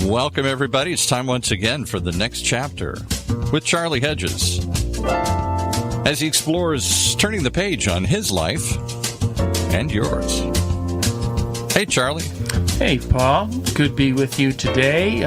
Welcome, everybody. It's time once again for the next chapter with Charlie Hedges as he explores turning the page on his life and yours. Hey, Charlie. Hey, Paul. Good to be with you today.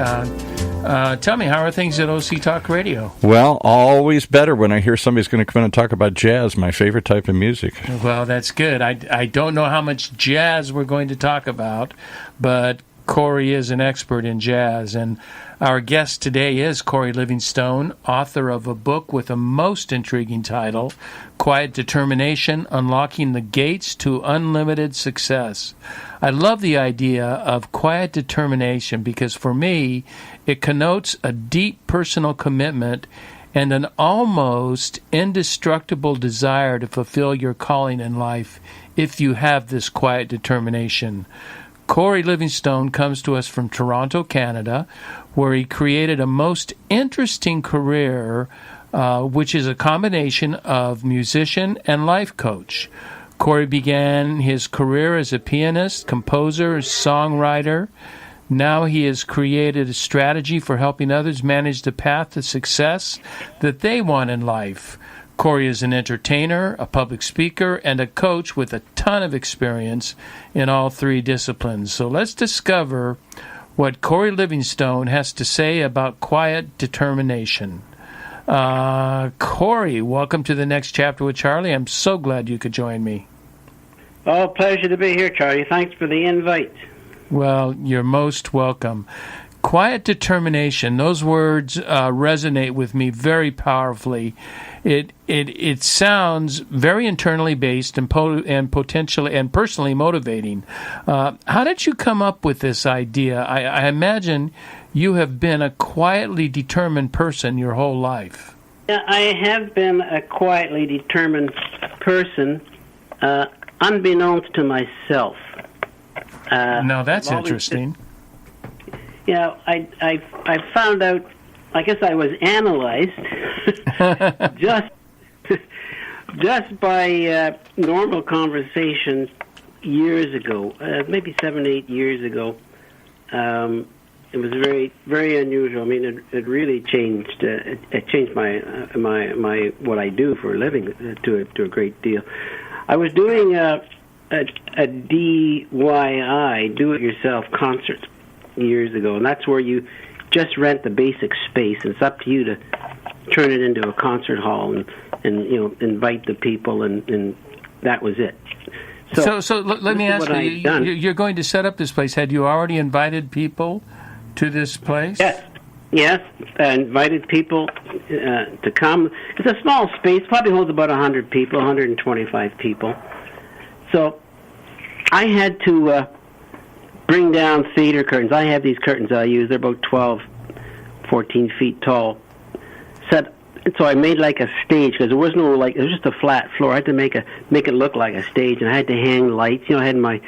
Tell me, how are things at OC Talk Radio? Well, always better when I hear somebody's going to come in and talk about jazz, my favorite type of music. Well, that's good. I don't know how much jazz we're going to talk about, but Kory is an expert in jazz, and our guest today is Kory Livingstone, author of a book with a most intriguing title, Quiet Determination, Unlocking the Gates to Unlimited Success. I love the idea of quiet determination because for me, it connotes a deep personal commitment and an almost indestructible desire to fulfill your calling in life if you have this quiet determination. Kory Livingstone comes to us from Toronto, Canada, where he created a most interesting career, which is a combination of musician and life coach. Kory began his career as a pianist, composer, songwriter. Now he has created a strategy for helping others manage the path to success that they want in life. Kory is an entertainer, a public speaker, and a coach with a ton of experience in all three disciplines. So let's discover what Kory Livingstone has to say about quiet determination. Kory, welcome to the next chapter with Charlie. I'm so glad you could join me. Oh, pleasure to be here, Charlie. Thanks for the invite. Well, you're most welcome. Quiet determination, those words resonate with me very powerfully. It sounds very internally based and potentially and personally motivating. How did you come up with this idea? I imagine you have been a quietly determined person your whole life. Yeah, I have been a quietly determined person, unbeknownst to myself. Now that's interesting. I found out, I guess I was analyzed just by normal conversation years ago, maybe 7, 8 years ago. It was very, very unusual. I mean, it really changed. It changed my what I do for a living to a great deal. I was doing a DIY, do-it-yourself concert years ago, and that's where you just rent the basic space. It's up to you to turn it into a concert hall and invite the people, and that was it. So let me ask you, you're going to set up this place. Had you already invited people to this place? Yes, I invited people to come. It's a small space, probably holds about 100 people, 125 people. So I had to bring down theater curtains. I have these curtains I use. They're about 12, 14 feet tall. So I made like a stage because there was no it was just a flat floor. I had to make it look like a stage, and I had to hang lights. I had my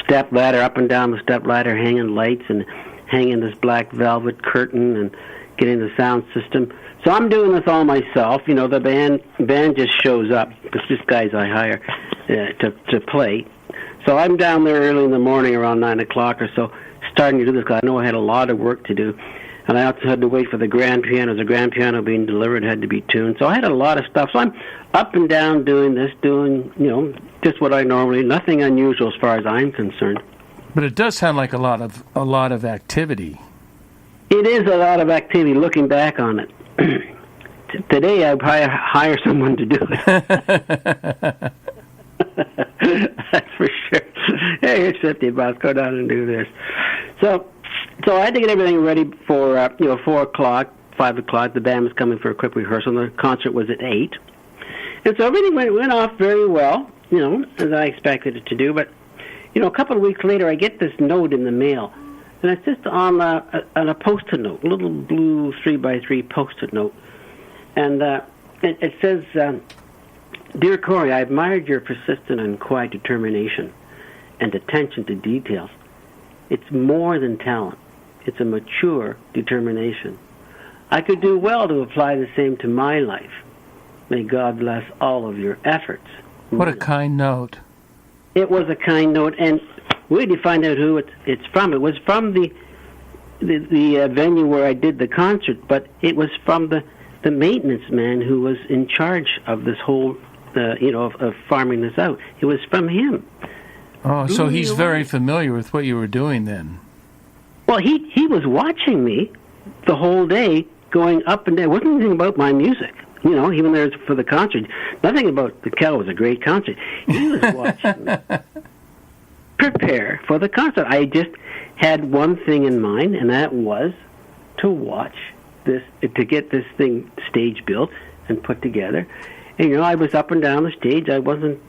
step ladder up and down the step ladder, hanging lights and hanging this black velvet curtain and getting the sound system. So I'm doing this all myself. The band just shows up. It's just guys I hire to play. So I'm down there early in the morning around 9 o'clock or so, starting to do this because I know I had a lot of work to do. And I also had to wait for the grand piano. The grand piano being delivered had to be tuned. So I had a lot of stuff. So I'm up and down doing this, just what I normally, nothing unusual as far as I'm concerned. But it does sound like a lot of activity. It is a lot of activity looking back on it. Today I'd probably hire someone to do it. That's for sure. Hey, here's $50. Go down and do this. So I had to get everything ready for 4 o'clock, 5 o'clock. The band was coming for a quick rehearsal. And the concert was at 8, and so everything went off very well, as I expected it to do. But a couple of weeks later, I get this note in the mail, and it's just on a Post-it note, a little blue 3x3 Post-it note, and it says. Dear Kory, I admired your persistent and quiet determination and attention to details. It's more than talent. It's a mature determination. I could do well to apply the same to my life. May God bless all of your efforts. What a kind note. It was a kind note, and we had to find out who it's from. It was from the the venue where I did the concert, but it was from the maintenance man who was in charge of this whole, of farming this out. It was from him. Oh, so he's very familiar with what you were doing then. Well, he was watching me the whole day, going up and down. It wasn't anything about my music. Even there for the concert, nothing about the kettle was a great concert. He was watching me prepare for the concert. I just had one thing in mind, and that was to watch this, to get this thing stage built and put together. And, I was up and down the stage. I wasn't,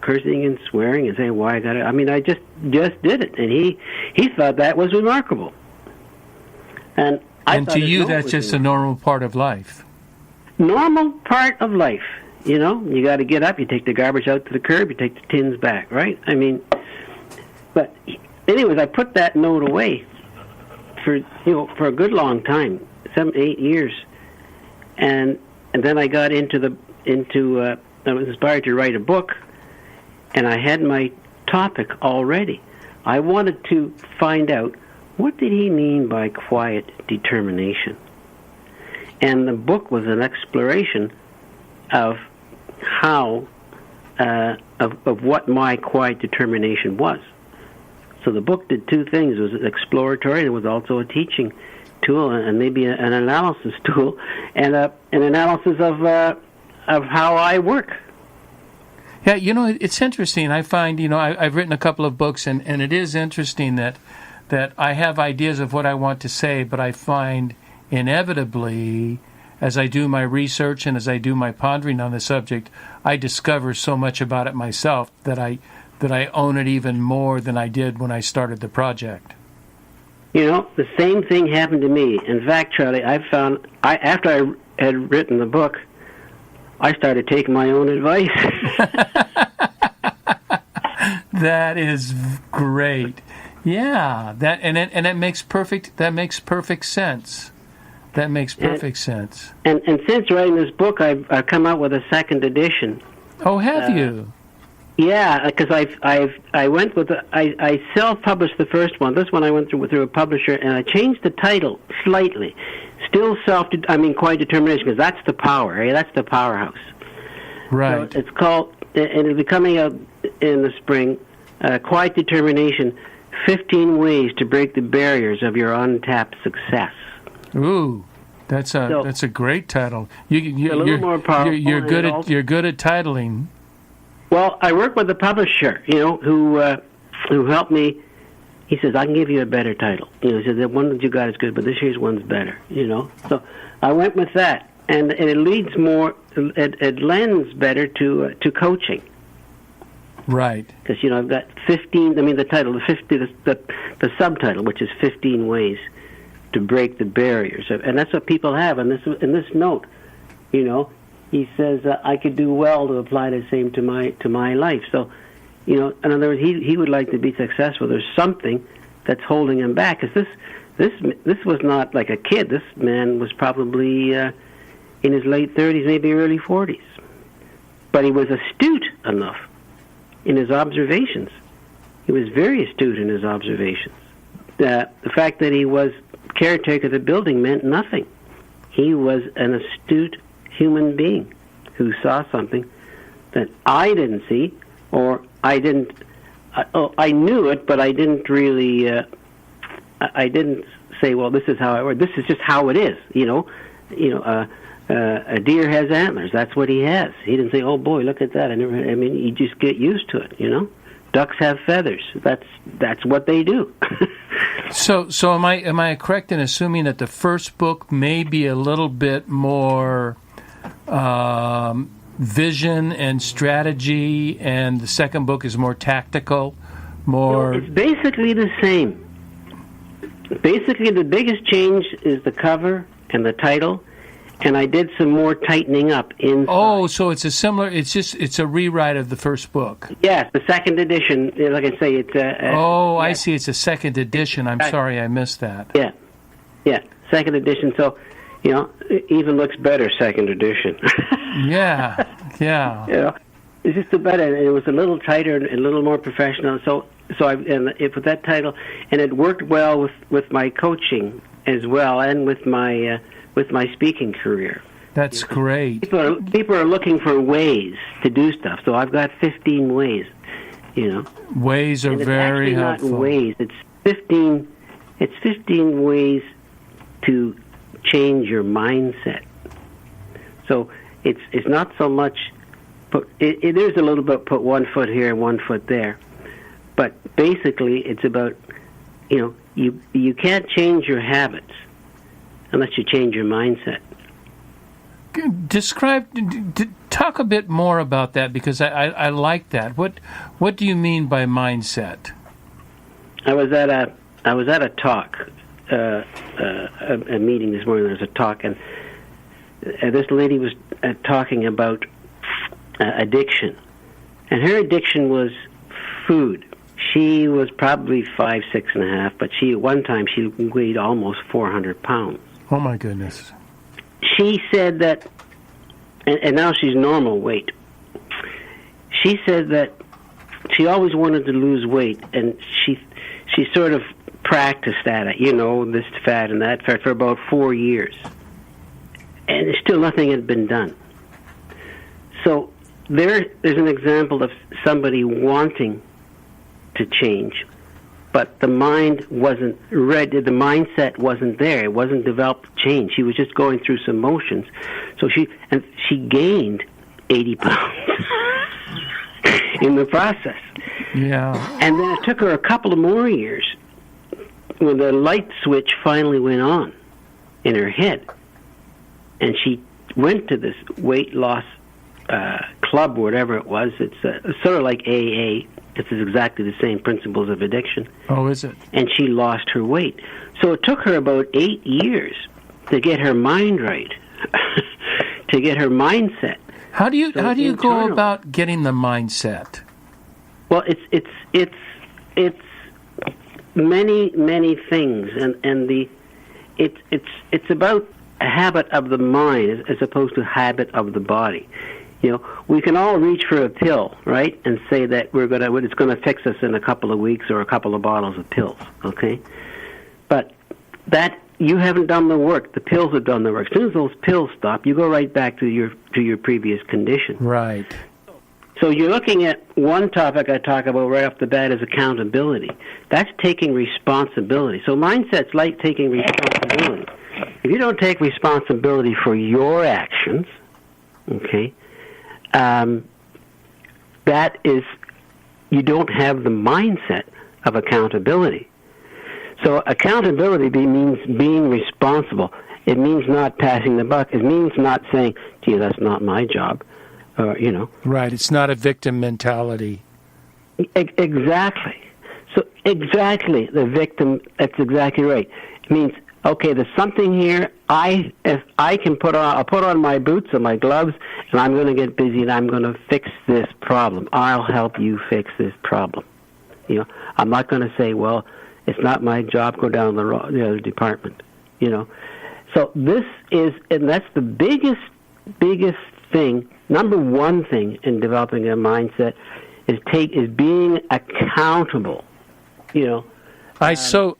cursing and swearing and saying, why I got it. I mean, I just did it. And he thought that was remarkable. And to you, that's just a normal part of life. Normal part of life. You got to get up, you take the garbage out to the curb, you take the tins back, right? I mean, but anyways, I put that note away for a good long time, 7, 8 years. And then I got I was inspired to write a book, and I had my topic already. I wanted to find out, what did he mean by quiet determination? And the book was an exploration of how, of what my quiet determination was. So the book did two things. It was exploratory, and it was also a teaching tool, and maybe an analysis tool, and an analysis of how I work. Yeah, it's interesting. I find, I've written a couple of books, and it is interesting that I have ideas of what I want to say, but I find inevitably, as I do my research and as I do my pondering on the subject, I discover so much about it myself that I own it even more than I did when I started the project. The same thing happened to me. In fact, Charlie, after I had written the book, I started taking my own advice. That is great. Yeah, that makes perfect sense. That makes perfect sense. And since writing this book, I've come out with a second edition. Oh, have you? Yeah, because I went with I self-published the first one. This one I went through a publisher, and I changed the title slightly. Still quiet determination, because that's the power. Right? That's the powerhouse. Right. So it's called, and it'll be coming out in the spring. Quiet determination: 15 ways to break the barriers of your untapped success. Ooh, that's a great title. You're a little more powerful. You're good at titling. Well, I work with a publisher, who helped me. He says, I can give you a better title. He says, the one that you got is good, but this year's one's better, So I went with that. And it leads more, it lends better to coaching. Right. Because, I've got 15, the title, the subtitle, which is 15 ways to break the barriers. And that's what people have in this note, He says, I could do well to apply the same to my life. So, in other words, he would like to be successful. There's something that's holding him back. Because this was not like a kid. This man was probably in his late 30s, maybe early 40s. But he was astute enough in his observations. He was very astute in his observations. The fact that he was caretaker of the building meant nothing. He was an astute human being who saw something that I didn't see, or I knew it, but I didn't really, I didn't say, well, this is how it works. This is just how it is, a deer has antlers. That's what he has. He didn't say, oh boy, look at that. You just get used to it, Ducks have feathers. That's what they do. So am I correct in assuming that the first book may be a little bit more vision and strategy, and the second book is more tactical, more... No, it's basically the same. Basically, the biggest change is the cover and the title, and I did some more tightening up inside. Oh, so it's it's a rewrite of the first book. Yes, the second edition, like I say, it's I see, it's a second edition. I'm sorry I missed that. Yeah, second edition, so... it even looks better, second edition. Yeah. it's just about it. It was a little tighter and a little more professional. So with that title, and it worked well with my coaching as well, and with my speaking career. That's great. People are looking for ways to do stuff. So I've got 15 ways. Ways are very helpful. Not ways. It's 15. It's 15 ways to change your mindset. So it's not so much. It is a little bit put one foot here and one foot there, but basically it's about you can't change your habits unless you change your mindset. Talk a bit more about that, because I like that. What do you mean by mindset? I was at a talk, a meeting this morning. There was a talk, and this lady was talking about addiction, and her addiction was food. She was probably 5'6" and a half, but at one time she weighed almost 400 pounds. Oh my goodness! She said that, and now she's normal weight. She said that she always wanted to lose weight, and she sort of practiced at it, this fat and that fat, for about 4 years, and still nothing had been done. So there's an example of somebody wanting to change, but the mind wasn't ready. The mindset wasn't there. It wasn't developed to change. She was just going through some motions. So she gained 80 pounds in the process. Yeah. And then it took her a couple of more years when the light switch finally went on in her head, and she went to this weight loss club, whatever it was. It's sort of like AA. It's exactly the same principles of addiction. Oh, is it? And she lost her weight. So it took her about 8 years to get her mind right, to get her mindset. How do you go about getting the mindset? Well, it's many things, and it's about a habit of the mind as opposed to habit of the body. We can all reach for a pill, right, and say that it's going to fix us in a couple of weeks or a couple of bottles of pills, okay? But that you haven't done the work. The pills have done the work. As soon as those pills stop, you go right back to your previous condition. Right. So you're looking at one topic I talk about right off the bat is accountability. That's taking responsibility. So mindset's like taking responsibility. If you don't take responsibility for your actions, okay, that is, you don't have the mindset of accountability. So accountability means being responsible. It means not passing the buck. It means not saying, gee, that's not my job. Right, it's not a victim mentality. Exactly. So exactly, the victim, that's exactly right. It means, okay, there's something here. If I can I'll put on my boots and my gloves, and I'm going to get busy, and I'm going to fix this problem. I'll help you fix this problem. I'm not going to say, well, it's not my job, go down the other department. So this is, and that's the biggest thing. Number one thing in developing a mindset is being accountable. I so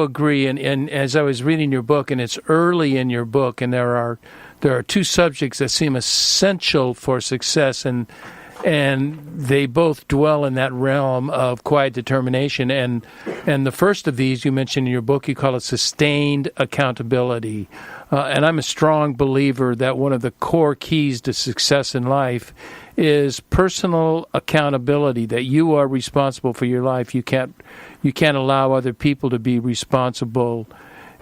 agree, and as I was reading your book, and it's early in your book, and there are two subjects that seem essential for success, and they both dwell in that realm of quiet determination. And the first of these you mentioned in your book, you call it sustained accountability. And I'm a strong believer that one of the core keys to success in life is personal accountability, that you are responsible for your life. You can't allow other people to be responsible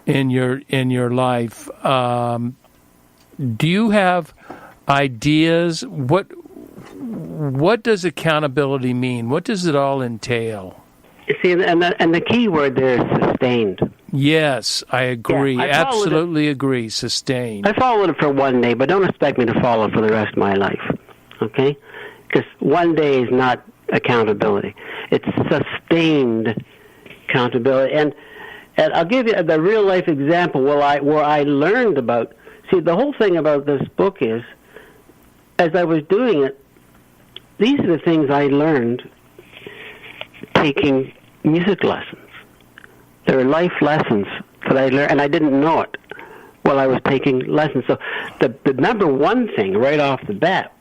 in your life. Do you have ideas? What does accountability mean? What does it all entail? See, and the key word there is sustained. Yes, I agree. Yeah, Absolutely agree. Sustained. I followed it for one day, but don't expect me to follow it for the rest of my life. Okay? Because one day is not accountability. It's sustained accountability. And I'll give you the real life example where I learned about. See, the whole thing about this book is, as I was doing it, these are the things I learned taking music lessons. There are life lessons that I learned, and I didn't know it while I was taking lessons. So the number one thing right off the bat,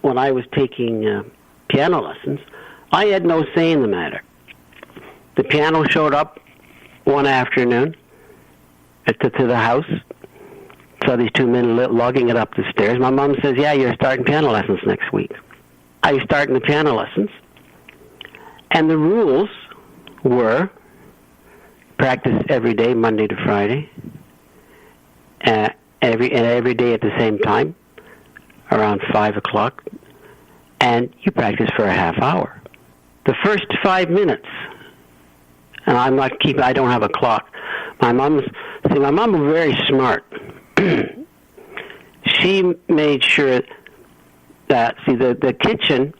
when I was taking piano lessons, I had no say in the matter. The piano showed up one afternoon to the house. Saw these two men lugging it up the stairs. My mom says, "Yeah, you're starting piano lessons next week." I was starting the piano lessons, and the rules were practice every day, Monday to Friday, every day at the same time, around 5 o'clock, and you practice for a half hour. The first 5 minutes, and I don't have a clock. My mom was very smart. She made sure that, the kitchen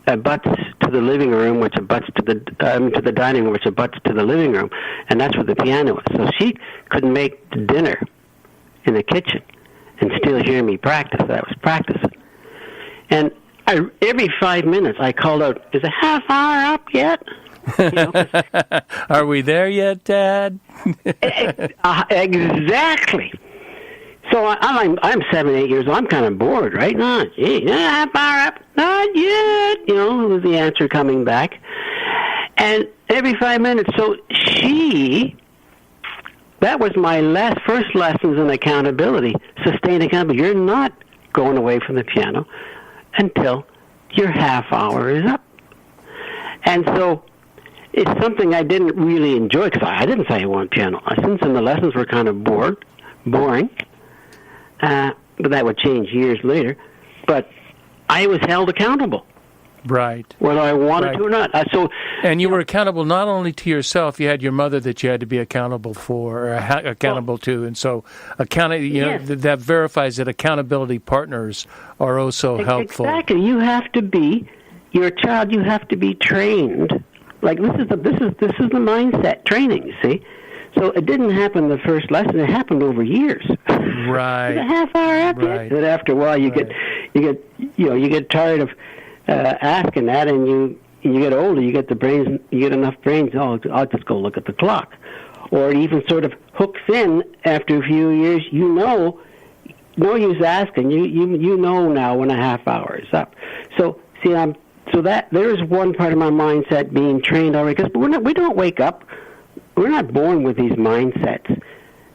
abuts to the living room, which abuts to the dining room, which abuts to the living room, and that's where the piano was. So she could make the dinner in the kitchen and still hear me practice. I was practicing. And every 5 minutes I called out, "Is a half hour up yet?" Are we there yet, Dad? Exactly. So I'm 7, 8 years old. I'm kind of bored, right? No, half hour up, not yet. Was the answer coming back. And every 5 minutes. So that was my first lessons in accountability, sustained accountability. You're not going away from the piano until your half hour is up. And so it's something I didn't really enjoy, because I didn't say I wanted piano lessons, and the lessons were kind of boring. But that would change years later. But I was held accountable. Right. Whether I wanted to or not. And you were accountable not only to yourself, you had your mother that you had to be accountable for, or accountable to. And so that verifies that accountability partners are also helpful. Exactly. You have to be, your child, you have to be trained. Like this is the mindset training, you see. So it didn't happen the first lesson; it happened over years. Right. A half hour up. Right. But after a while, you get tired of asking that, and you get older. You get enough brains. Oh, I'll just go look at the clock, or it even sort of hooks in after a few years. No use asking. You know now when a half hour is up. So see, So that there's one part of my mindset being trained already. Because we don't wake up. We're not born with these mindsets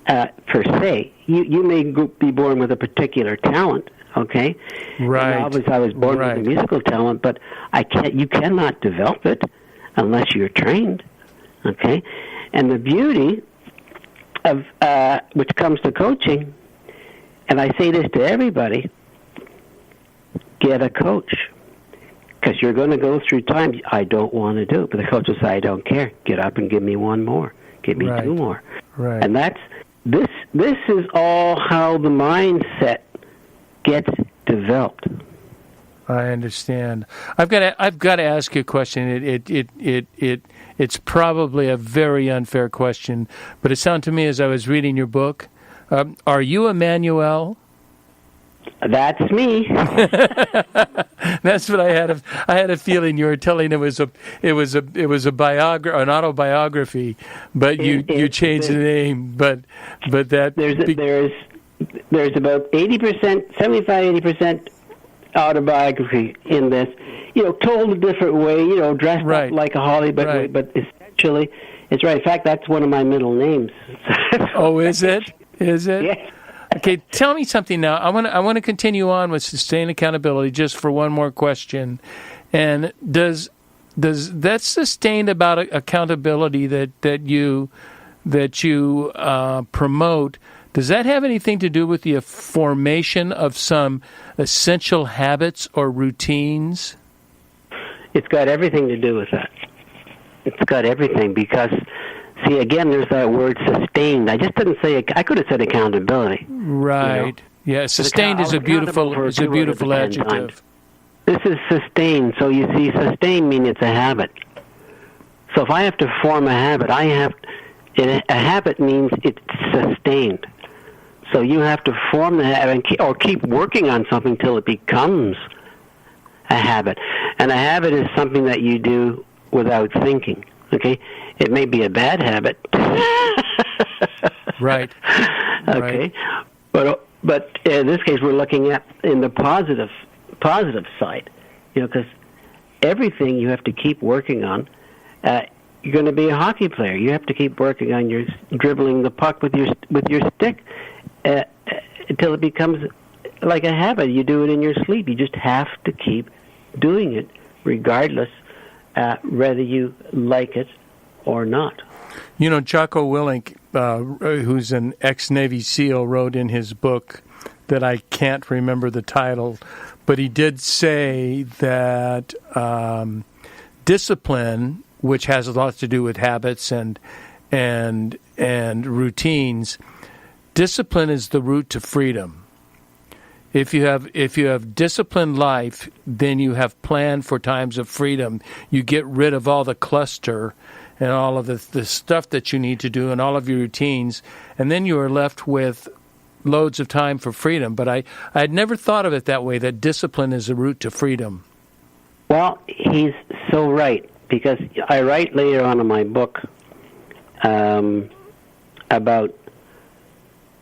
per se. You may be born with a particular talent. Okay. Right. And obviously, I was born with a musical talent, but you cannot develop it unless you're trained. Okay. And the beauty of which comes to coaching, and I say this to everybody: get a coach. Because you're going to go through times I don't want to do it. But the coach will say, I don't care. Get up and give me one more. Give me two more. Right. And this is all how the mindset gets developed. I understand. I've got to ask you a question. It's probably a very unfair question, but it sounded to me as I was reading your book, are you Emmanuel? That's me. That's what I had. I had a feeling you were telling it was an autobiography, but you changed the name. But that there's about 80%, 75-80% autobiography in this. Told a different way. Dressed up like a Hollywood way, but essentially, it's right. In fact, that's one of my middle names. Oh, is it? Is it? Yes. Okay, tell me something now. I want to continue on with sustained accountability just for one more question. And does that sustained accountability that you promote, does that have anything to do with the formation of some essential habits or routines? It's got everything to do with that. It's got everything because. See, again, there's that word sustained. I just didn't say I could have said accountability. Right. Yeah, sustained is a beautiful adjective. This is sustained. So you see, sustained means it's a habit. So if I have to form a habit, a habit means it's sustained. So you have to form the habit or keep working on something till it becomes a habit. And a habit is something that you do without thinking, okay? It may be a bad habit. Right. Okay. Right. But in this case, we're looking at in the positive side, because everything you have to keep working on. You're going to be a hockey player. You have to keep working on your dribbling the puck with your stick until it becomes like a habit. You do it in your sleep. You just have to keep doing it, regardless whether you like it or not. Jocko Willink, who's an ex-Navy SEAL, wrote in his book that I can't remember the title, but he did say that discipline, which has a lot to do with habits and routines, discipline is the route to freedom. If you have disciplined life, then you have planned for times of freedom. You get rid of all the cluster and all of the stuff that you need to do and all of your routines, and then you are left with loads of time for freedom. But I had never thought of it that way, that discipline is a route to freedom. Well, he's so right, because I write later on in my book about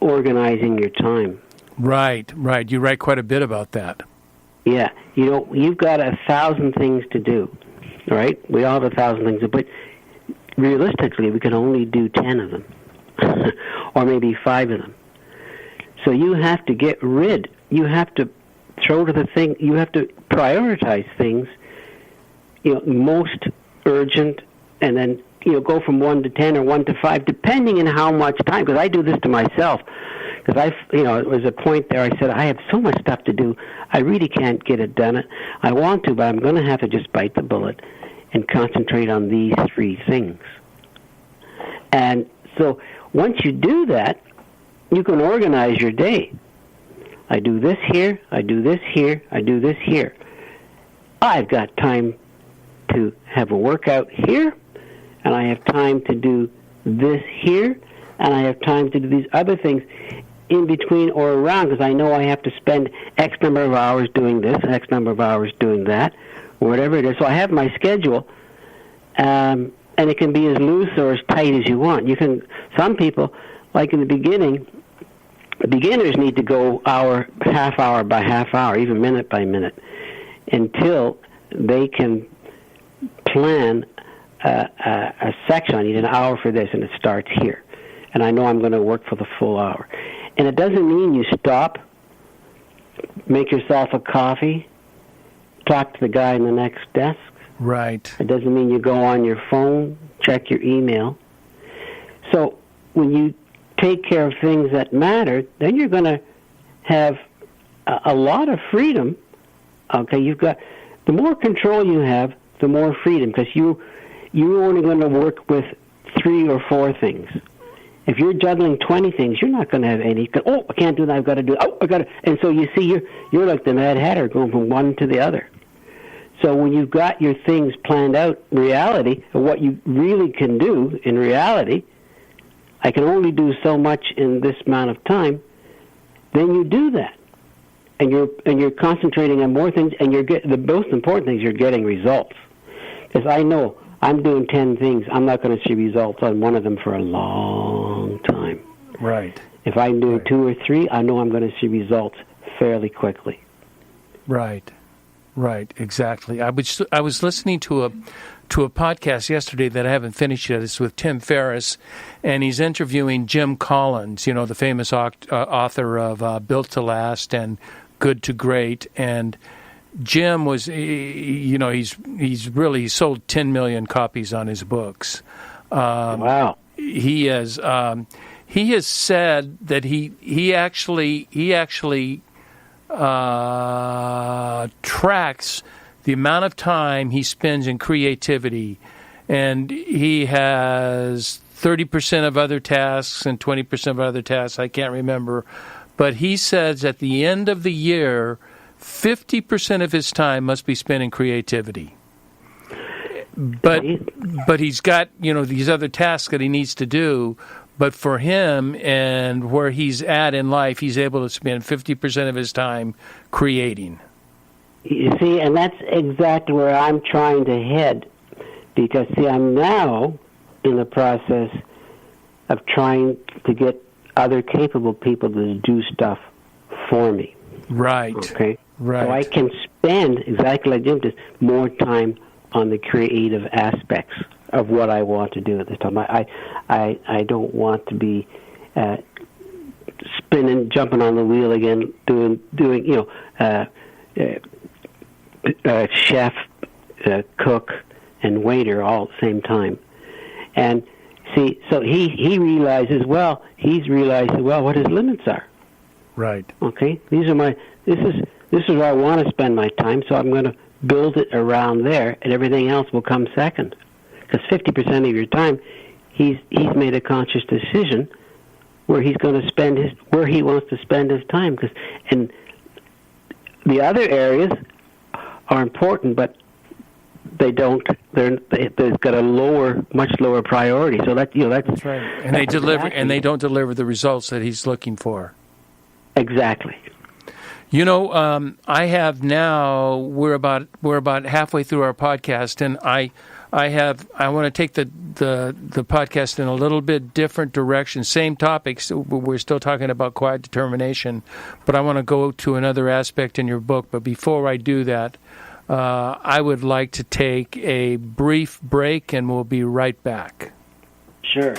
organizing your time. Right. You write quite a bit about that. Yeah. You've got 1,000 things to do, right? We all have 1,000 things to do, but realistically, we can only do 10 of them, or maybe 5 of them. So you have to get rid. You have to throw to the thing. You have to prioritize things, most urgent, and then go from 1 to 10 or 1 to 5, depending on how much time. Because I do this to myself. Because it was a point there. I said I have so much stuff to do. I really can't get it done. I want to, but I'm going to have to just bite the bullet and concentrate on these 3 things. And so once you do that, you can organize your day. I do this here, I do this here, I do this here. I've got time to have a workout here, and I have time to do this here, and I have time to do these other things in between or around, because I know I have to spend X number of hours doing this, X number of hours doing that, or whatever it is. So I have my schedule, and it can be as loose or as tight as you want. Some people, like in the beginning, beginners need to go half hour by half hour, even minute by minute, until they can plan a section. I need an hour for this, and it starts here. And I know I'm going to work for the full hour. And it doesn't mean you stop, make yourself a coffee, talk to the guy in the next desk. Right. It doesn't mean you go on your phone, check your email. So when you take care of things that matter, then you're going to have a lot of freedom. Okay, the more control you have, the more freedom, because you're only going to work with 3 or 4 things. If you're juggling 20 things, you're not going to have any. Oh, I can't do that. I've got to do. Oh, I got to. And so you see, you're like the Mad Hatter, going from one to the other. So when you've got your things planned out in reality, what you really can do in reality, I can only do so much in this amount of time. Then you do that, and you're concentrating on more things, and the most important thing is you're getting results. Because I know I'm doing 10 things, I'm not going to see results on one of them for a long time. Right. If I'm doing 2 or 3, I know I'm going to see results fairly quickly. Right. Exactly. I was listening to a podcast yesterday that I haven't finished yet. It's with Tim Ferriss, and he's interviewing Jim Collins, the famous author of Built to Last and Good to Great. And Jim was, he's sold 10 million copies on his books. Wow. He has said that he actually tracks the amount of time he spends in creativity, and he has 30% of other tasks and 20% of other tasks. I can't remember, but he says at the end of the year, 50% of his time must be spent in creativity. But he's got, these other tasks that he needs to do. But for him and where he's at in life, he's able to spend 50% of his time creating. You see, and that's exactly where I'm trying to head. Because, see, I'm now in the process of trying to get other capable people to do stuff for me. Right. Okay? Right. So I can spend, exactly like Jim does, more time on the creative aspects of what I want to do at this time. I don't want to be spinning, jumping on the wheel again, doing chef, cook, and waiter all at the same time. And see, so he realizes, he's realized what his limits are. Right. Okay? This is where I want to spend my time, so I'm going to build it around there, and everything else will come second. Because 50% of your time, he's made a conscious decision where he's going to spend where he wants to spend his time. And the other areas are important, but they've got a much lower priority. So that's right. And they deliver, and they don't deliver the results that he's looking for. Exactly. I have now. We're about halfway through our podcast, and I want to take the podcast in a little bit different direction. Same topics. We're still talking about quiet determination, but I want to go to another aspect in your book. But before I do that, I would like to take a brief break, and we'll be right back. Sure.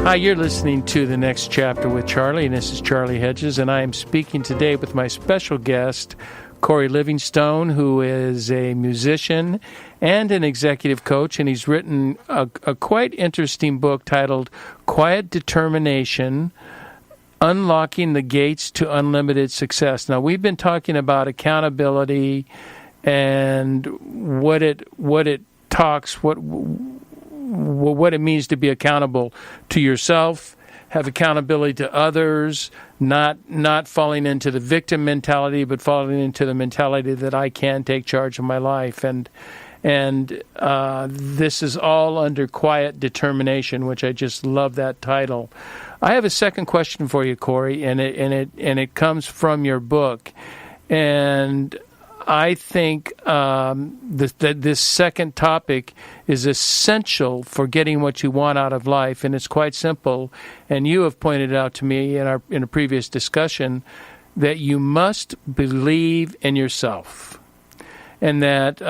Hi, you're listening to The Next Chapter with Charlie, and this is Charlie Hedges, and I am speaking today with my special guest, Kory Livingstone, who is a musician and an executive coach, and he's written a quite interesting book titled Quiet Determination, Unlocking the Gates to Unlimited Success. Now, we've been talking about accountability and what it means to be accountable to yourself, have accountability to others, not falling into the victim mentality, but falling into the mentality that I can take charge of my life. And this is all under quiet determination, which I just love that title. I have a second question for you, Kory, and it comes from your book, and I think that this second topic is essential for getting what you want out of life, and it's quite simple. And you have pointed out to me in a previous discussion that you must believe in yourself, and that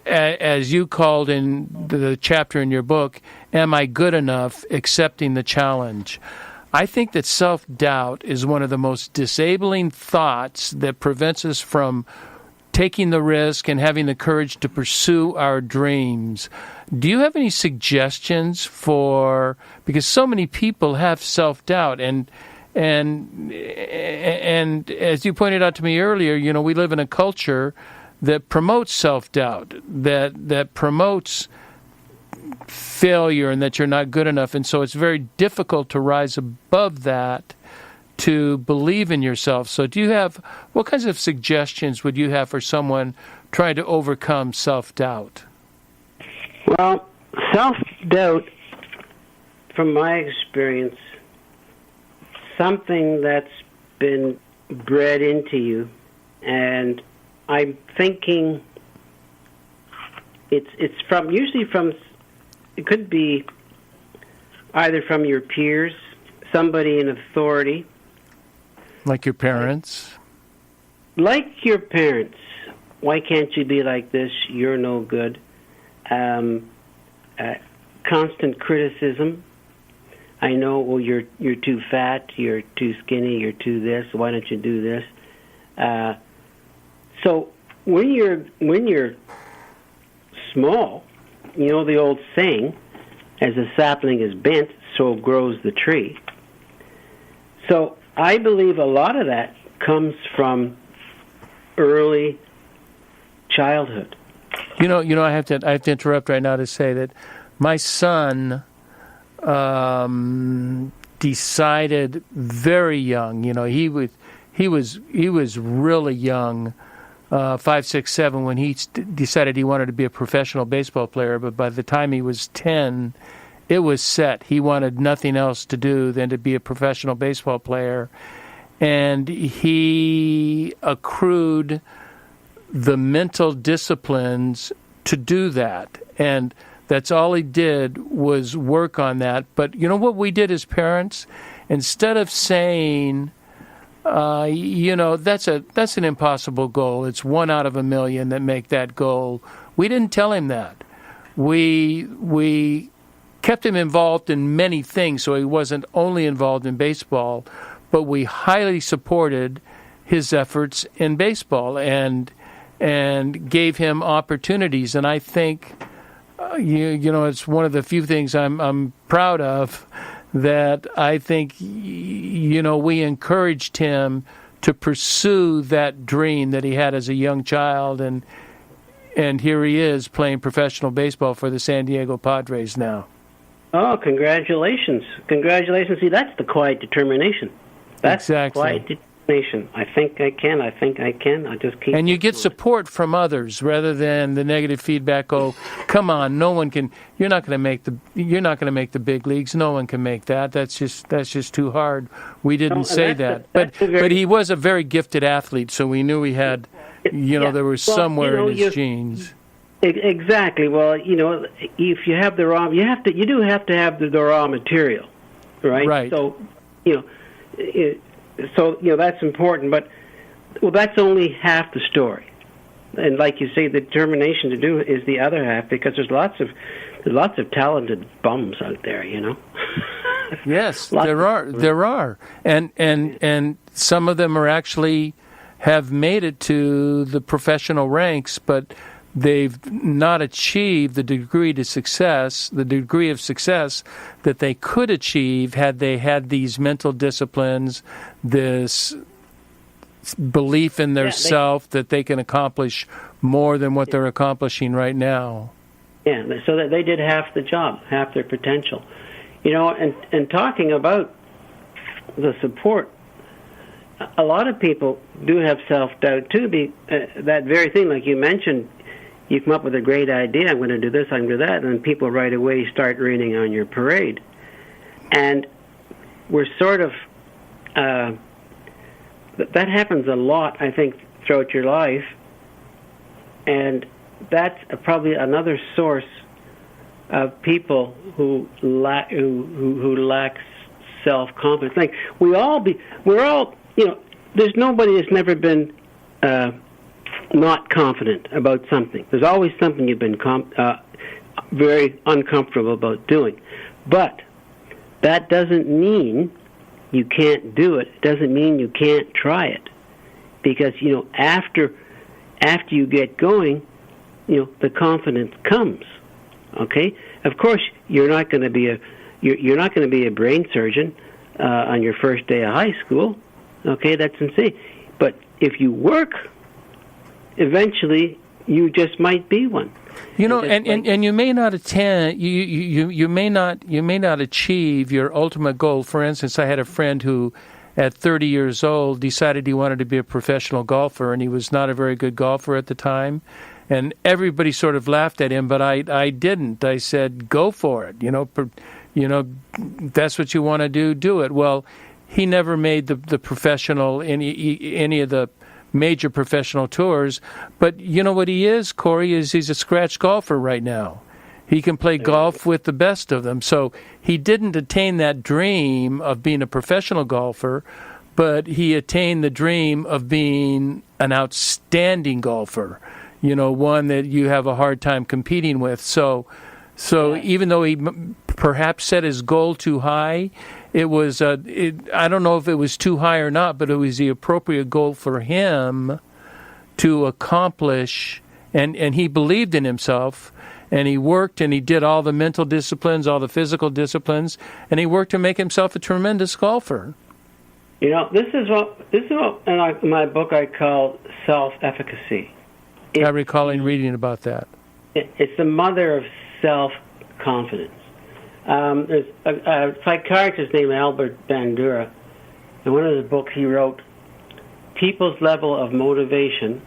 as you called in the chapter in your book, "Am I good enough? Accepting the challenge." I think that self-doubt is one of the most disabling thoughts that prevents us from taking the risk and having the courage to pursue our dreams. Do you have any suggestions because so many people have self-doubt, and as you pointed out to me earlier, we live in a culture that promotes self-doubt, that promotes failure and that you're not good enough, and so it's very difficult to rise above that, to believe in yourself. So what kinds of suggestions would you have for someone trying to overcome self-doubt? Well, self-doubt, from my experience, something that's been bred into you, and I'm thinking it's usually from, it could be either from your peers, somebody in authority. Like your parents? Like your parents. Why can't you be like this? You're no good. Constant criticism. I know, well, you're too fat, you're too skinny, you're too this, why don't you do this? So when you're small, the old saying, as a sapling is bent, so grows the tree. So I believe a lot of that comes from early childhood. I have to interrupt right now to say that my son decided very young. He was really young, 5, 6, 7, when he decided he wanted to be a professional baseball player. But by the time he was 10, it was set. He wanted nothing else to do than to be a professional baseball player. And he accrued the mental disciplines to do that. And that's all he did was work on that. But you know what we did as parents? Instead of saying, that's an impossible goal. It's 1 out of a million that make that goal. We didn't tell him that. We kept him involved in many things, so he wasn't only involved in baseball, but we highly supported his efforts in baseball and gave him opportunities. And I think, it's one of the few things I'm proud of, that I think, we encouraged him to pursue that dream that he had as a young child, and here he is playing professional baseball for the San Diego Padres now. Oh, congratulations. Congratulations. See, that's the quiet determination. That's exactly. Quiet determination. I think I can. I just keep. And you get support from others rather than the negative feedback. Oh, come on, no one can. You're not going to make the big leagues. No one can make that. That's just too hard. We didn't say that. But he was a very gifted athlete, so we knew he had. There was somewhere in his genes. Exactly. Well, if you have the raw, you do have to have the raw material, right? Right. So, that's important. But that's only half the story. And like you say, the determination to do is the other half, because there's lots of talented bums out there. Yes, there are, and some of them are actually have made it to the professional ranks, but they've not achieved the degree of success that they could achieve had they had these mental disciplines, this belief in their self that they can accomplish more than what they're accomplishing right now. Yeah, so that they did half the job, half their potential. And talking about the support, a lot of people do have self-doubt too. That very thing, like you mentioned, you come up with a great idea, I'm going to do this, I'm going to do that, and then people right away start raining on your parade. And we're sort of, that happens a lot, I think, throughout your life, and that's probably another source of people who lack self-confidence. Like we're all, there's nobody that's never been not confident about something. There's always something you've been very uncomfortable about doing. But that doesn't mean you can't do it. It doesn't mean you can't try it. Because, after you get going, the confidence comes. Okay? Of course, you're not going to be a brain surgeon on your first day of high school. Okay, that's insane. But if you work, eventually you just might be one. And you may not attend. You may not achieve your ultimate goal. For instance, I had a friend who, at 30 years old, decided he wanted to be a professional golfer, and he was not a very good golfer at the time. And everybody sort of laughed at him, but I didn't. I said, "Go for it. That's what you want to do. Do it." Well, he never made the professional any of the major professional tours. But you know what he is, Kory, is he's a scratch golfer right now. He can play golf with the best of them. So he didn't attain that dream of being a professional golfer, but he attained the dream of being an outstanding golfer, one that you have a hard time competing with. So even though he perhaps set his goal too high, it was I don't know if it was too high or not, but it was the appropriate goal for him to accomplish, and he believed in himself, and he worked, and he did all the mental disciplines, all the physical disciplines, and he worked to make himself a tremendous golfer. This is what in my book I call Self-Efficacy. I recall reading about that. It's the mother of self-confidence. There's a psychiatrist named Albert Bandura. In one of his books, he wrote, "People's level of motivation,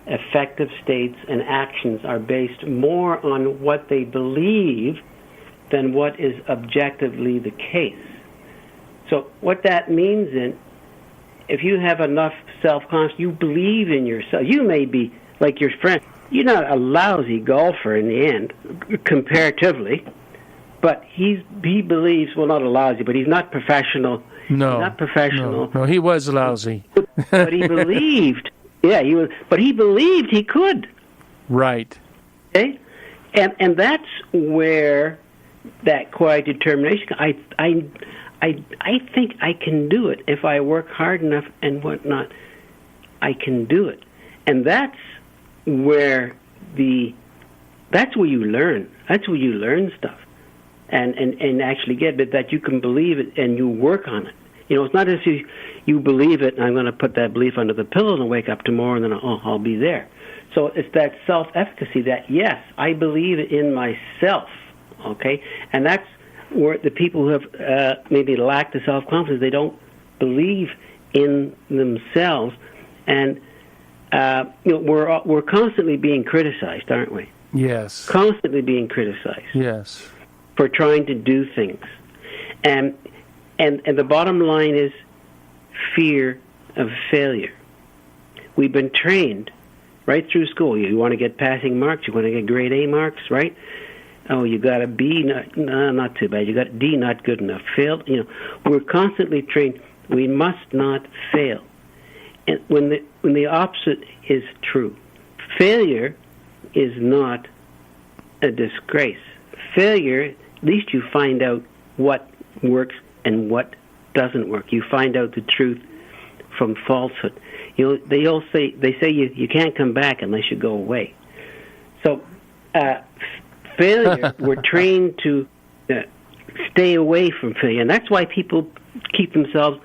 affective states, and actions are based more on what they believe than what is objectively the case." So what that means is, if you have enough self-confidence, you believe in yourself. You may be like your friend. You're not a lousy golfer in the end, comparatively, but he believes, well, not a lousy, but he's not professional. No, he's not professional. No, he was lousy. But he believed. Yeah, he was. But he believed he could. Right. Okay, and that's where that quiet determination. I think I can do it if I work hard enough and whatnot. I can do it, and that's where that's where you learn. That's where you learn stuff, and actually get it, that you can believe it and you work on it. You know, it's not as if you believe it and I'm going to put that belief under the pillow and wake up tomorrow and then I'll be there. So it's that self-efficacy that, yes, I believe in myself, okay? And that's where the people who have maybe lacked the self-confidence, they don't believe in themselves. And we're constantly being criticized, aren't we? Yes. Constantly being criticized. Yes. For trying to do things. And the bottom line is fear of failure. We've been trained right through school. You want to get passing marks, you want to get grade A marks, right? Oh, you got a B, not too bad. You got a D, not good enough. Failed. You know, we're constantly trained. We must not fail. And when the opposite is true, failure is not a disgrace. Failure, at least you find out what works and what doesn't work. You find out the truth from falsehood. You know, they say you can't come back unless you go away. So failure, we're trained to stay away from failure, and that's why people keep themselves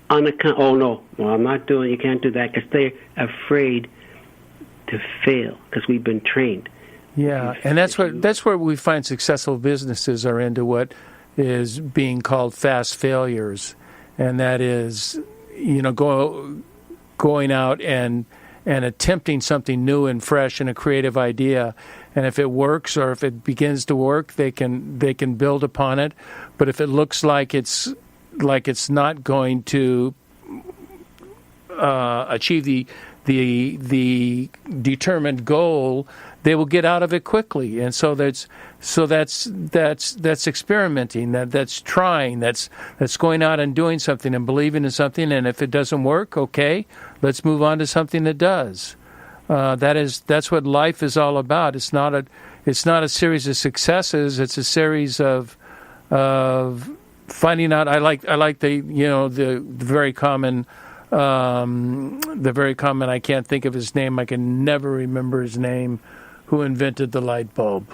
unaccountable. Oh no, well I'm not doing. You can't do that, because they're afraid to fail, because we've been trained. Yeah, and that's where we find successful businesses are into what is being called fast failures, and that is, you know, going out and attempting something new and fresh and a creative idea, and if it works or if it begins to work, they can build upon it. But if it looks like it's not going to achieve the determined goal, they will get out of it quickly. And so that's experimenting, that's trying, that's going out and doing something and believing in something. And if it doesn't work, okay, let's move on to something that does. That's what life is all about. It's not a series of successes. It's a series of finding out. I like the very common. I can't think of his name. I can never remember his name. Who invented the light bulb?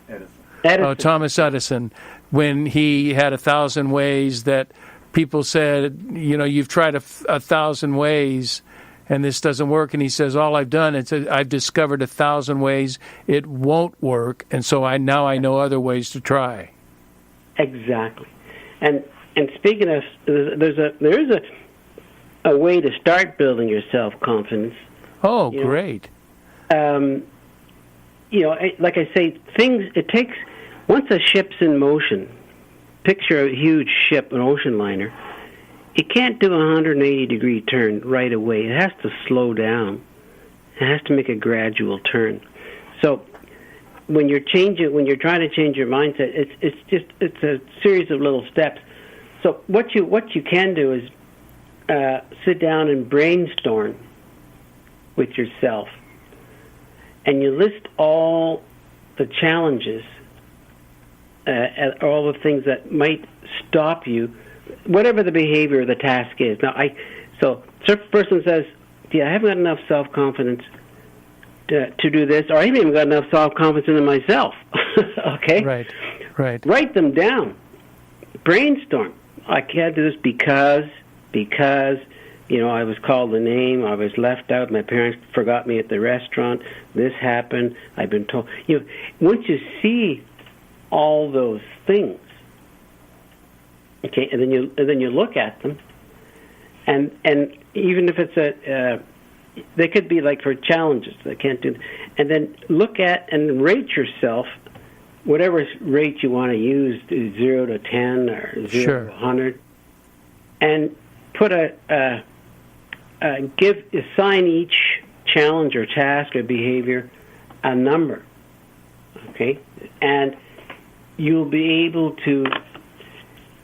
Edison. Oh, Thomas Edison. When he had 1,000 ways that people said, you know, you've tried a 1,000 ways and this doesn't work. And he says, all I've done is I've discovered 1,000 ways it won't work. And so I know other ways to try. Exactly. And speaking of, there is a way to start building your self-confidence. Oh, great. You know, like I say, it takes, once a ship's in motion, picture a huge ship, an ocean liner, it can't do a 180-degree turn right away. It has to slow down. It has to make a gradual turn. So when you're trying to change your mindset, it's a series of little steps. So what you can do is sit down and brainstorm with yourself. And you list all the challenges, all the things that might stop you, whatever the behavior or the task is. Now, so the person says, "Yeah, I haven't got enough self-confidence to do this, or I haven't even got enough self-confidence in myself." Okay? Right. Write them down. Brainstorm. I can't do this because, you know, I was called a name, I was left out, my parents forgot me at the restaurant, this happened, I've been told. You know, once you see all those things, Okay, and then you look at them, and even if it's they could be like for challenges they can't do, and then look at and rate yourself, whatever rate you want to use, 0 to 10 or 0 to 100, and put assign each challenge or task or behavior a number. Okay, and you'll be able to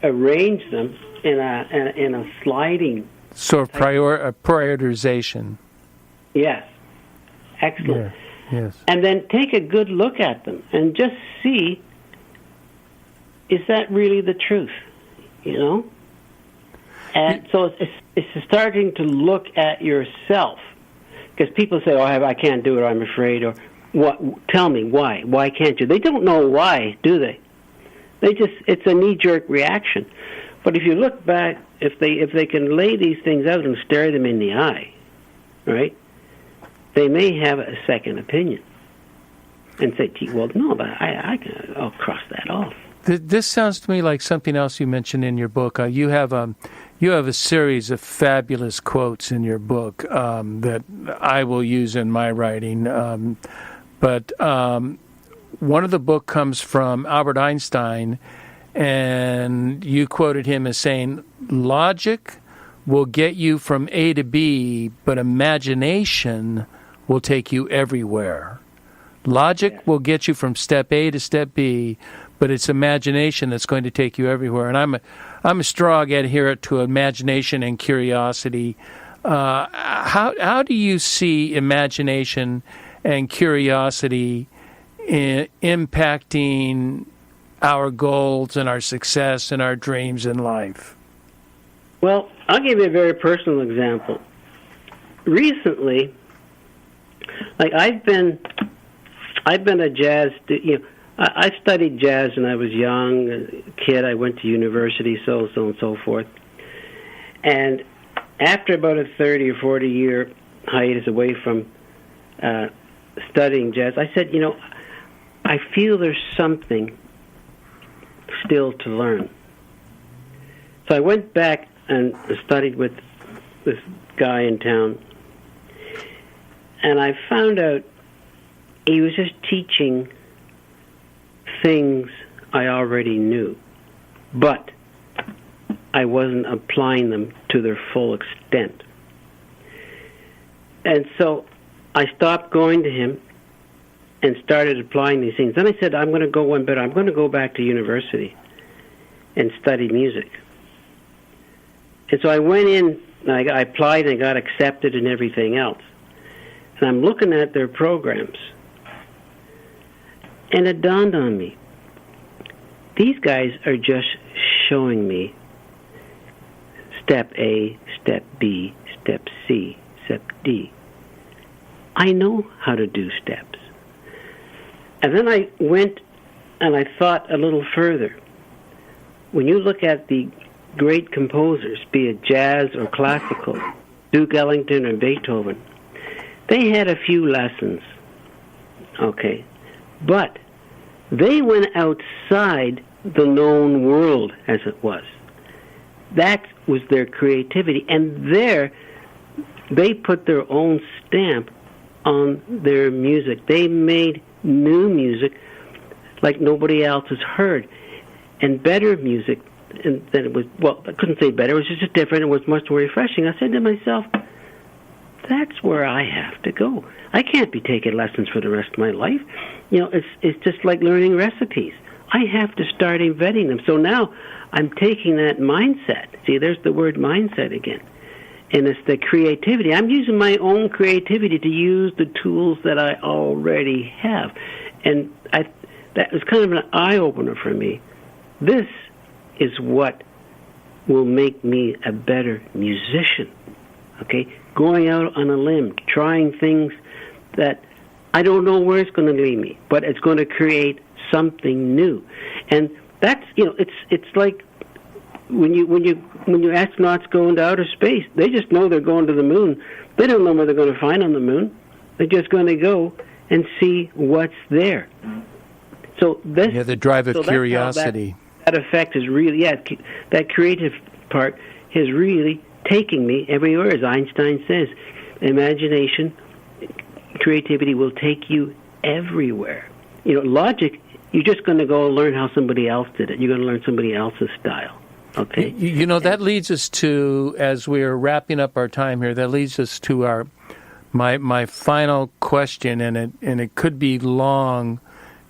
arrange them in a sliding. So a prioritization. Yes, excellent. Yeah. Yes. And then take a good look at them and just see, is that really the truth? You know. And so it's starting to look at yourself, because people say, "Oh, I can't do it. I'm afraid." Or what? Tell me why? Why can't you? They don't know why, do they? It's a knee-jerk reaction. But if you look back, if they can lay these things out and stare them in the eye, right, they may have a second opinion and say, "Gee, well, no, but I'll cross that off." This sounds to me like something else you mentioned in your book. You have a series of fabulous quotes in your book that I will use in my writing. But one of the book comes from Albert Einstein, and you quoted him as saying, "Logic will get you from A to B, but imagination will take you everywhere." Logic will get you from step A to step B, but it's imagination that's going to take you everywhere. And I'm a strong adherent to imagination and curiosity. How do you see imagination and curiosity impacting our goals and our success and our dreams in life? Well, I'll give you a very personal example. Recently, like I've been a jazz. I studied jazz when I was young, a kid. I went to university, so and so forth. And after about a 30 or 40 year hiatus away from studying jazz, I said, I feel there's something still to learn. So I went back and studied with this guy in town, and I found out he was just teaching things I already knew, but I wasn't applying them to their full extent. And so I stopped going to him and started applying these things. Then I said, I'm going to go one better. I'm going to go back to university and study music. And so I went in, and I applied and I got accepted and everything else. And I'm looking at their programs. And it dawned on me, these guys are just showing me step A, step B, step C, step D. I know how to do steps. And then I went and I thought a little further. When you look at the great composers, be it jazz or classical, Duke Ellington or Beethoven, they had a few lessons, okay, but they went outside the known world, as it was. That was their creativity, and there they put their own stamp on their music. They made new music like nobody else has heard, and better music than it was. Well, I couldn't say better. It was just different. It was much more refreshing. I said to myself, that's where I have to go. I can't be taking lessons for the rest of my life. It's just like learning recipes. I have to start inventing them. So now I'm taking that mindset. See, there's the word mindset again. And it's the creativity. I'm using my own creativity to use the tools that I already have. And that was kind of an eye-opener for me. This is what will make me a better musician. Okay? Going out on a limb, trying things that I don't know where it's going to lead me, but it's going to create something new. And that's, it's like when you astronauts go into outer space, they just know they're going to the moon. They don't know what they're going to find on the moon. They're just going to go and see what's there. So this, the drive of curiosity. That that effect is really, that creative part is really taking me everywhere. As Einstein says, imagination, creativity will take you everywhere. Logic, you're just going to go learn how somebody else did it. You're going to learn somebody else's style. Okay? That leads us to, as we're wrapping up our time here, that leads us to my final question, and it could be long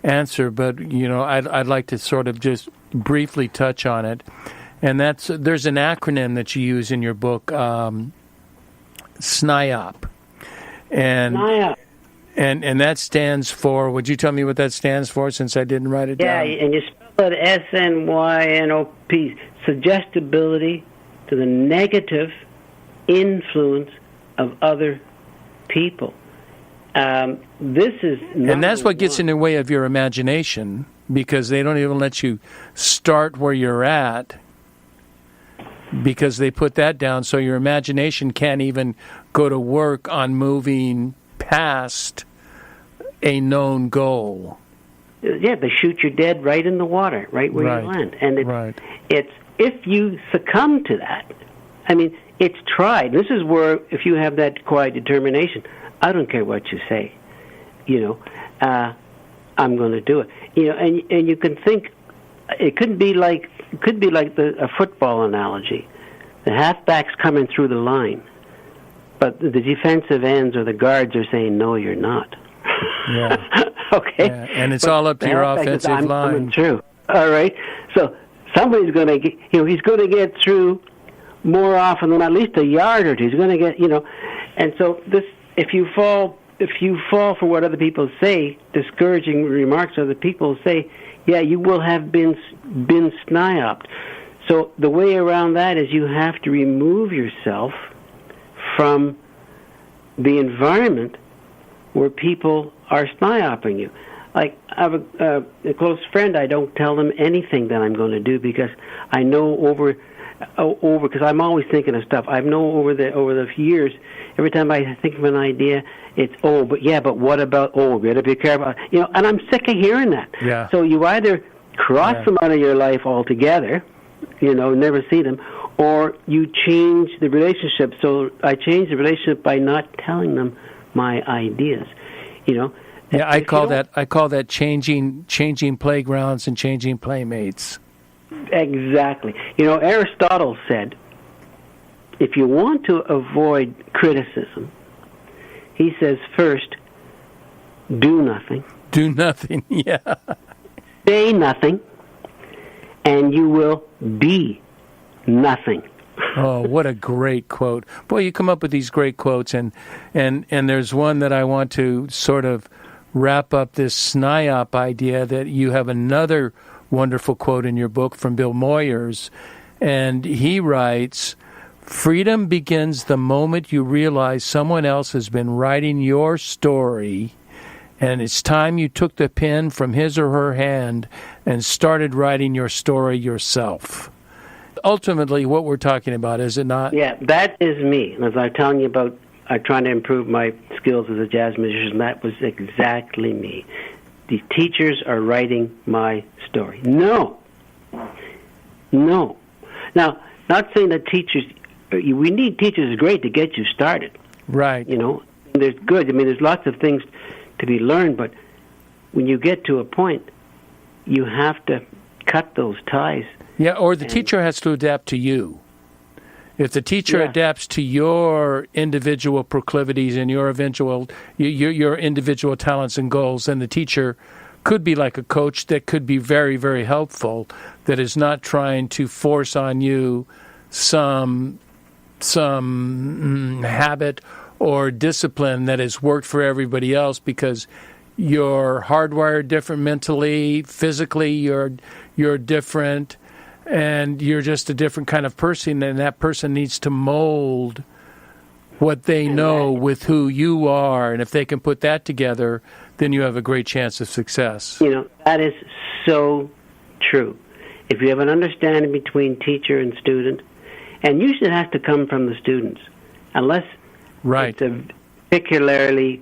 answer, but I'd like to sort of just briefly touch on it. And there's an acronym that you use in your book, SNIOP. SNIOP. And that stands for, would you tell me what that stands for, since I didn't write it down? Yeah, and you spell it SNYNOP, suggestibility to the negative influence of other people. This is and that's what gets in the way of your imagination, because they don't even let you start where you're at, because they put that down, so your imagination can't even go to work on moving past a known goal. Yeah, they shoot you dead right in the water, right where you land. And it's if you succumb to that, I mean, it's tried. This is where, if you have that quiet determination, I don't care what you say, I'm going to do it. And you can think, it could be like a football analogy. The halfback's coming through the line, but the defensive ends or the guards are saying, no, you're not. Yeah. Okay? Yeah. And it's all up to your offensive line. Coming through. All right? So somebody's going to get, he's going to get through more often than at least a yard or two. He's going to get, and so this, if you fall for what other people say, discouraging remarks other people say, you will have been SNIOPed. So the way around that is you have to remove yourself from the environment where people are SNIOPing you. Like, I have a close friend, I don't tell them anything that I'm going to do, because I know because I'm always thinking of stuff. I know over the years, every time I think of an idea, it's, but what about, we got to be careful. And I'm sick of hearing that. Yeah. So you either cross them out of your life altogether, never see them, or you change the relationship. So I change the relationship by not telling them my ideas, Yeah, I call that changing playgrounds and changing playmates. Exactly. Aristotle said, if you want to avoid criticism, he says, first, do nothing. Do nothing, yeah. Say nothing, and you will be nothing. Oh, what a great quote. Boy, you come up with these great quotes, and there's one that I want to sort of wrap up this SNIOP idea, that you have another wonderful quote in your book from Bill Moyers, and he writes, freedom begins the moment you realize someone else has been writing your story, and it's time you took the pen from his or her hand and started writing your story yourself. Ultimately, what we're talking about, is it not? Yeah, that is me. And as I'm telling you about, I'm trying to improve my skills as a jazz musician, that was exactly me. The teachers are writing my story. No. Now, not saying that teachers, we need teachers, is great to get you started. Right. There's good. I mean, there's lots of things to be learned, but when you get to a point, you have to cut those ties. Yeah, or the teacher has to adapt to you. If the teacher adapts to your individual proclivities and your individual talents and goals, then the teacher could be like a coach that could be very, very helpful, that is not trying to force on you some habit or discipline that has worked for everybody else, because you're hardwired different mentally, physically you're different, and you're just a different kind of person, and that person needs to mold what they know with who you are. And if they can put that together, then you have a great chance of success. That is so true. If you have an understanding between teacher and student, and usually it has to come from the students, unless it's a particularly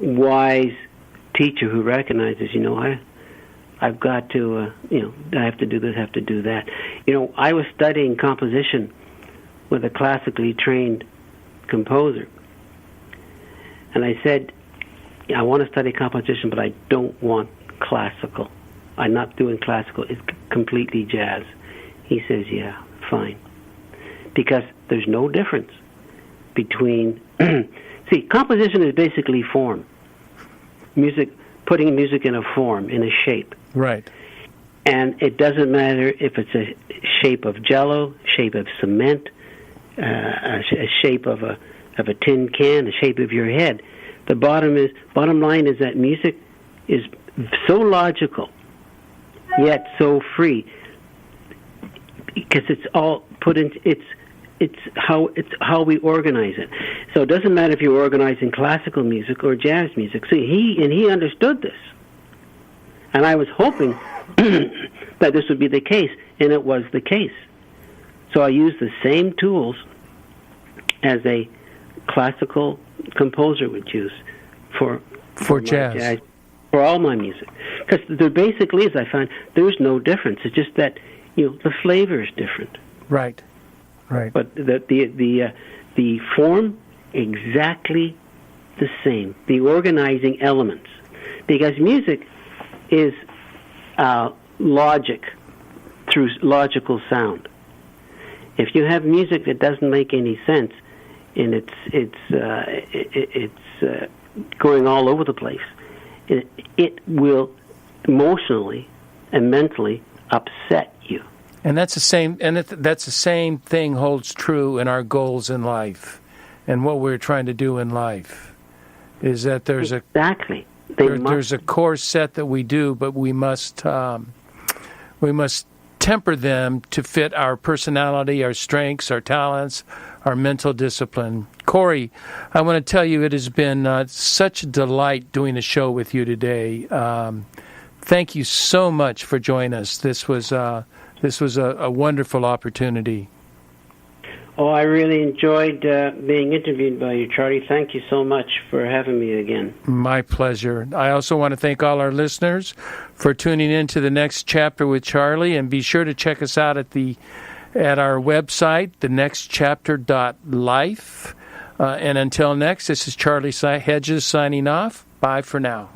wise teacher who recognizes, I've got to, I have to do this, I have to do that. I was studying composition with a classically trained composer. And I said, I want to study composition, but I don't want classical. I'm not doing classical. It's completely jazz. He says, yeah, fine. Because there's no difference between... See, composition is basically form. Music, putting music in a form, in a shape. Right. And it doesn't matter if it's a shape of jello, shape of cement, a shape of a tin can, a shape of your head. The bottom line is that music is so logical, yet so free, because it's all put in. It's how we organize it. So it doesn't matter if you're organizing classical music or jazz music. See, he understood this, and I was hoping that this would be the case, and it was the case. So I used the same tools as a classical composer would use for jazz, for all my music. Because there basically is, I find, there's no difference. It's just that the flavor is different. Right. But the form exactly the same. The organizing elements, because music is logic through logical sound. If you have music that doesn't make any sense, and it's going all over the place, it will emotionally and mentally upset you. And that's the same. That's the same thing holds true in our goals in life, and what we're trying to do in life, is that there's there's a core set that we do, but we must temper them to fit our personality, our strengths, our talents, our mental discipline. Kory, I want to tell you it has been such a delight doing a show with you today. Thank you so much for joining us. This was a wonderful opportunity. Oh, I really enjoyed being interviewed by you, Charlie. Thank you so much for having me again. My pleasure. I also want to thank all our listeners for tuning in to the next chapter with Charlie, and be sure to check us out at our website, thenextchapter.life. And until next, this is Charlie Hedges signing off. Bye for now.